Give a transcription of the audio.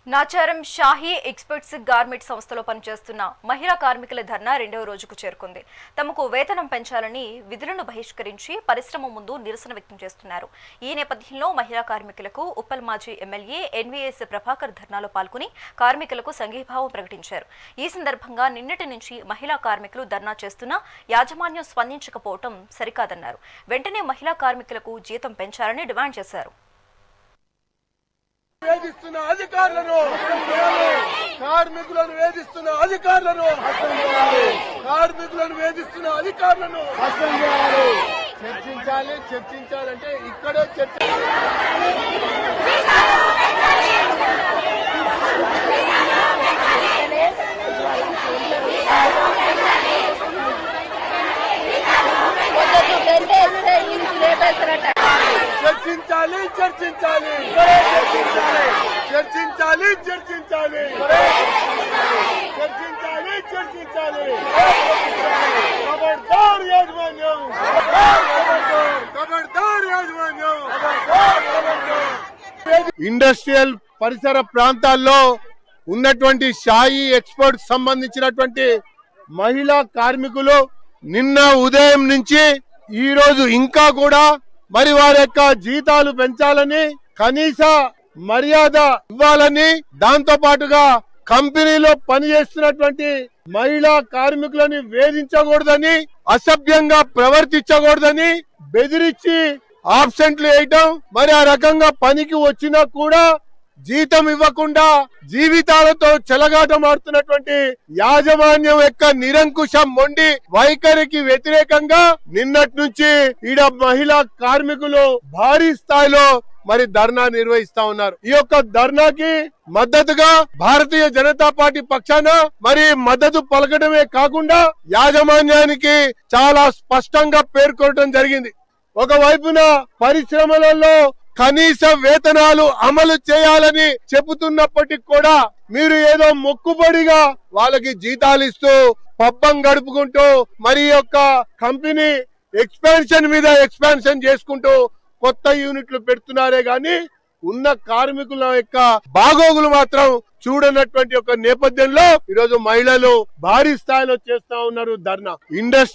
Nacharam Shahi experts garment సంస్థలో పనిచేస్తున్న మహిళా కార్మికుల ధర్నా రెండవ రోజుకు చేరుకుంది. తమకు వేతనం పెంచాలని విధులను బహిష్కరించి పరిశ్రమ ముందు నిరసన వ్యక్తం చేస్తున్నారు. ఈ నేపథ్యంలో మహిళా కార్మికులకు ఉప్పల్ మాజీ ఎమ్మెల్యే ఎన్వీఎస్ ప్రభాకర్ ధర్నాలో పాల్గొని కార్మికులకు సంఘీభావం ప్రకటించారు. ఈ సందర్భంగా నిన్నటి నుంచి మహిళా కార్మికులు ధర్నా చేస్తున్నా యాజమాన్యం స్పందించకపోవడం సరికాదన్నారు. వెంటనే మహిళా కార్మికులకు జీతం పెంచాలని డిమాండ్ చేశారు. వేధిస్తున్న అధికారులను కార్మికులను వేధిస్తున్న అధికారులను చర్చించాలంటే ఇక్కడే చర్చ. చర్చించాలి చర్చించాలి చర్చించాలి చర్చించాలి చర్చించాలి చర్చించాలి ఖబర్దార్ యాజమాన్యం, ఖబర్దార్ యాజమాన్యం. ఇండస్ట్రియల్ పరిసర ప్రాంతాల్లో ఉన్నటువంటి షాయి ఎక్స్పోర్ట్ సంబంధించినటువంటి మహిళా కార్మికులు నిన్న ఉదయం నుంచి ఈ రోజు ఇంకా కూడా మరి వారి యొక్క జీతాలు పెంచాలని, కనీస మర్యాద ఇవ్వాలని, దాంతో పాటుగా కంపెనీలో పనిచేస్తున్నటువంటి మహిళా కార్మికులని వేధించకూడదని, అసభ్యంగా ప్రవర్తించకూడదని, బెదిరించి ఆబ్సెంట్లు వేయటం, మరి ఆ రకంగా పనికి వచ్చినా కూడా జీతం ఇవ్వకుండా జీవితాలతో చెలగాటమాడుతున్నటువంటి యాజమాన్యం యొక్క నిరంకుశం మొండి వైఖరికి వ్యతిరేకంగా నిన్నటి నుంచి ఈడ మహిళా కార్మికులు భారీ స్థాయిలో మరి ధర్నా నిర్వహిస్తా ఉన్నారు. ఈ యొక్క ధర్నాకి మద్దతుగా భారతీయ జనతా పార్టీ పక్షాన మరి మద్దతు పలకడమే కాకుండా యాజమాన్యానికి చాలా స్పష్టంగా పేర్కొనడం జరిగింది. ఒకవైపున పరిశ్రమలలో కనీస వేతనాలు అమలు చేయాలని చెబుతున్నప్పటికీ కూడా మీరు ఏదో మొక్కుబడిగా వాళ్ళకి జీతాలు ఇస్తూ పబ్బం గడుపుకుంటూ మరి యొక్క కంపెనీ ఎక్స్పాన్షన్ మీద ఎక్స్పాన్షన్ చేసుకుంటూ కొత్త యూనిట్లు పెడుతున్నారే గాని ఉన్న కార్మికుల యొక్క బాగోగులు మాత్రం చూడనటువంటి ఒక నేపథ్యంలో ఈరోజు మహిళలు భారీ స్థాయిలో చేస్తా ఉన్నారు ధర్నా. ఇండస్ట్రీ